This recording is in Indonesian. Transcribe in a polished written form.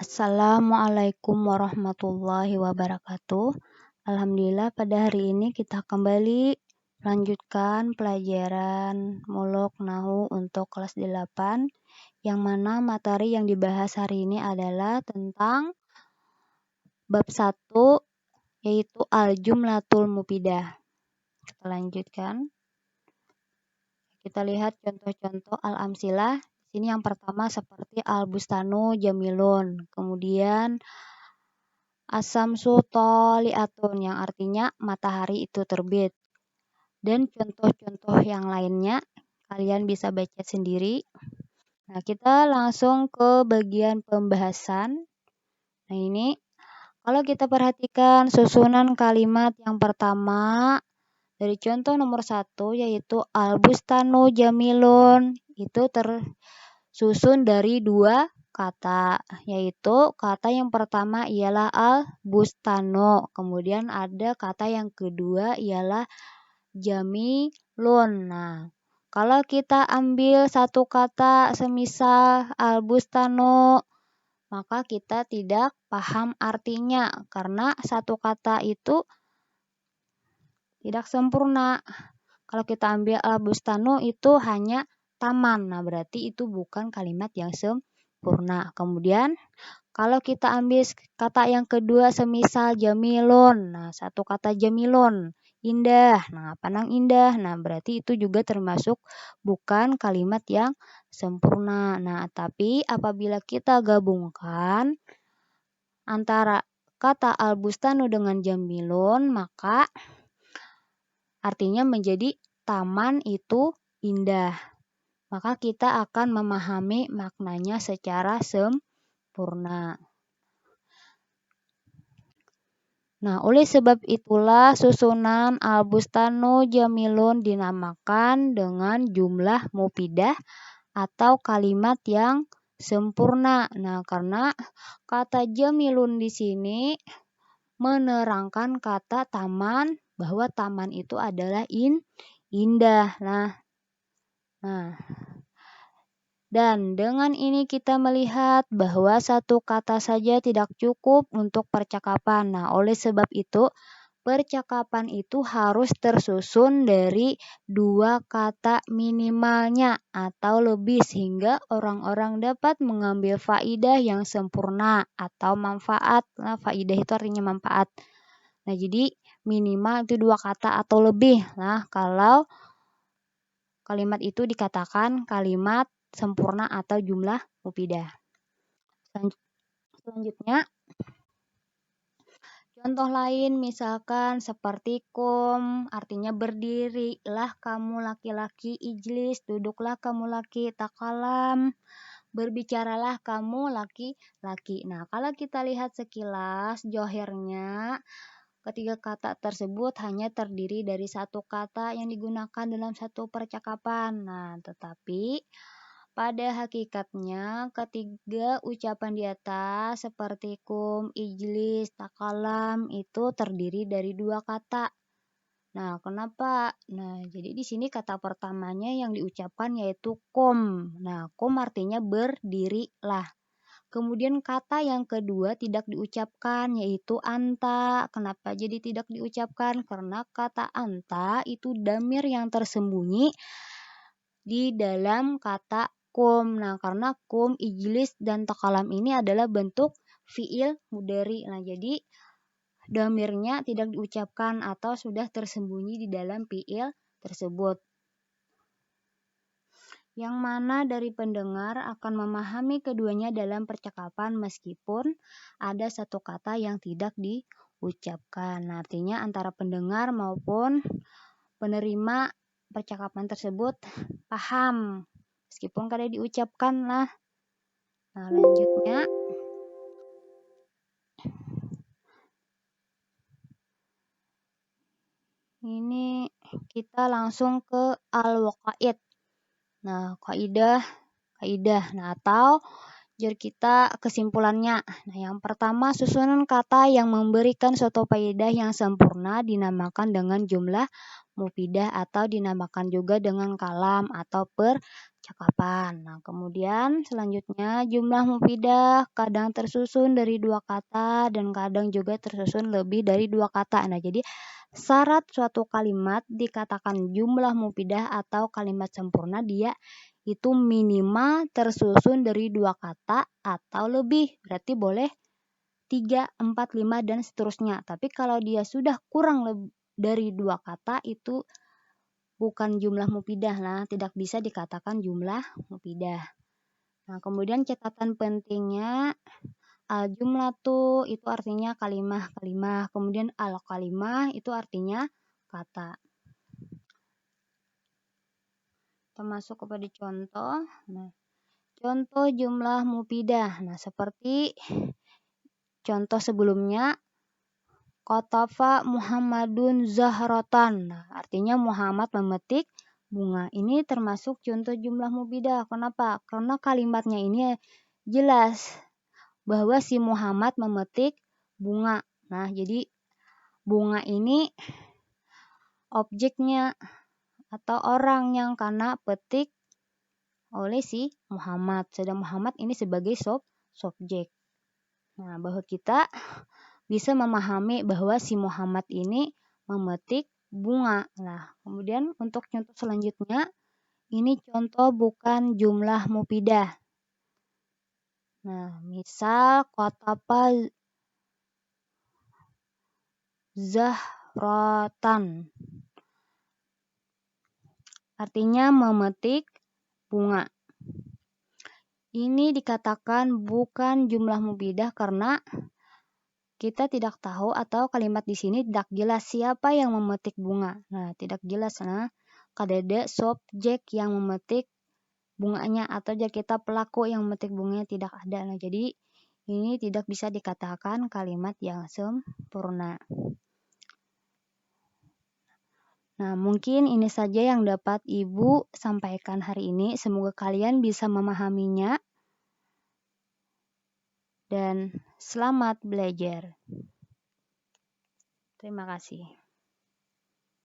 Assalamualaikum warahmatullahi wabarakatuh. Alhamdulillah pada hari ini kita kembali lanjutkan pelajaran Muluk Nahu untuk kelas 8, yang mana materi yang dibahas hari ini adalah tentang bab 1, yaitu Al-Jumlatul Mufidah. Kita lanjutkan. Kita lihat contoh-contoh al-amsilah. Ini yang pertama seperti al-bustanu jamilun. Kemudian as-samsu thali'atun, yang artinya matahari itu terbit. Dan contoh-contoh yang lainnya kalian bisa baca sendiri. Nah, kita langsung ke bagian pembahasan. Nah, ini kalau kita perhatikan susunan kalimat yang pertama dari contoh nomor 1, yaitu al-bustanu jamilun, itu tersusun dari 2 kata, yaitu kata yang pertama ialah al-bustanu, kemudian ada kata yang kedua ialah jamilun. Nah, kalau kita ambil satu kata semisal al-bustanu, maka kita tidak paham artinya karena satu kata itu tidak sempurna. Kalau kita ambil al-bustanu itu hanya taman. Nah, berarti itu bukan kalimat yang sempurna. Kemudian kalau kita ambil kata yang kedua semisal jamilun. Nah, satu kata jamilun, indah. Nah, pandang indah. Nah, berarti itu juga termasuk bukan kalimat yang sempurna. Nah, tapi apabila kita gabungkan antara kata al-bustanu dengan jamilun, maka artinya menjadi taman itu indah. Maka kita akan memahami maknanya secara sempurna. Nah, oleh sebab itulah susunan al-bustanu jamilun dinamakan dengan jumlah mufidah atau kalimat yang sempurna. Nah, karena kata jamilun di sini menerangkan kata taman, bahwa taman itu adalah indah. Nah, dan dengan ini kita melihat bahwa satu kata saja tidak cukup untuk percakapan. Nah, oleh sebab itu percakapan itu harus tersusun dari 2 kata minimalnya atau lebih sehingga orang-orang dapat mengambil faidah yang sempurna atau manfaat. Nah, faidah itu artinya manfaat. Nah, jadi minimal itu 2 kata atau lebih. Nah, kalau kalimat itu dikatakan kalimat sempurna atau jumlah mufidah. Selanjutnya, contoh lain misalkan seperti kum, artinya berdirilah kamu laki-laki, ijlis, duduklah kamu laki, takalam, berbicaralah kamu laki-laki. Nah, kalau kita lihat sekilas johirnya, ketiga kata tersebut hanya terdiri dari satu kata yang digunakan dalam satu percakapan. Nah, tetapi pada hakikatnya ketiga ucapan di atas seperti kum, ijlis, takalam itu terdiri dari 2 kata. Nah, kenapa? Nah, jadi di sini kata pertamanya yang diucapkan yaitu kum. Nah, kum artinya berdirilah. Kemudian kata yang kedua tidak diucapkan yaitu anta. Kenapa jadi tidak diucapkan? Karena kata anta itu damir yang tersembunyi di dalam kata kum. Nah, karena kum, ijlis, dan takalam ini adalah bentuk fiil mudhari. Nah, jadi damirnya tidak diucapkan atau sudah tersembunyi di dalam fiil tersebut. Yang mana dari pendengar akan memahami keduanya dalam percakapan meskipun ada satu kata yang tidak diucapkan. Nah, artinya antara pendengar maupun penerima percakapan tersebut paham meskipun kada diucapkan lah. Nah, lanjutnya ini kita langsung ke al-waqaid. Nah, kaidah. Nah, atau jar kita kesimpulannya. Nah, yang pertama susunan kata yang memberikan suatu faedah yang sempurna dinamakan dengan jumlah mufidah atau dinamakan juga dengan kalam atau cakapan. Nah, kemudian selanjutnya jumlah mufidah kadang tersusun dari 2 kata dan kadang juga tersusun lebih dari 2 kata. Nah, jadi syarat suatu kalimat dikatakan jumlah mufidah atau kalimat sempurna dia itu minimal tersusun dari 2 kata atau lebih. Berarti boleh 3, 4, 5 dan seterusnya. Tapi kalau dia sudah kurang dari 2 kata itu bukan jumlah mufidah, nah tidak bisa dikatakan jumlah mufidah. Nah, kemudian catatan pentingnya al-jumlatu itu artinya kalimah-kalimah, kemudian al-kalimah itu artinya kata. Kita masuk kepada contoh. Nah, contoh jumlah mufidah. Nah, seperti contoh sebelumnya Qatafa Muhammadun Zahratan. Nah, artinya Muhammad memetik bunga. Ini termasuk contoh jumlah mufidah. Kenapa? Karena kalimatnya ini jelas bahwa si Muhammad memetik bunga. Nah, jadi bunga ini objeknya atau orang yang karena petik oleh si Muhammad. Sedang Muhammad ini sebagai subjek. Nah, bahwa kita bisa memahami bahwa si Muhammad ini memetik bunga. Nah, kemudian untuk contoh selanjutnya, ini contoh bukan jumlah mufidah. Nah, misal qatafa zahratan. Artinya memetik bunga. Ini dikatakan bukan jumlah mufidah karena kita tidak tahu atau kalimat di sini tidak jelas siapa yang memetik bunga. Nah, tidak jelas. Nah, kadada subjek yang memetik bunganya atau kita pelaku yang memetik bunganya tidak ada. Nah, jadi ini tidak bisa dikatakan kalimat yang sempurna. Nah, mungkin ini saja yang dapat Ibu sampaikan hari ini. Semoga kalian bisa memahaminya. Dan selamat belajar. Terima kasih.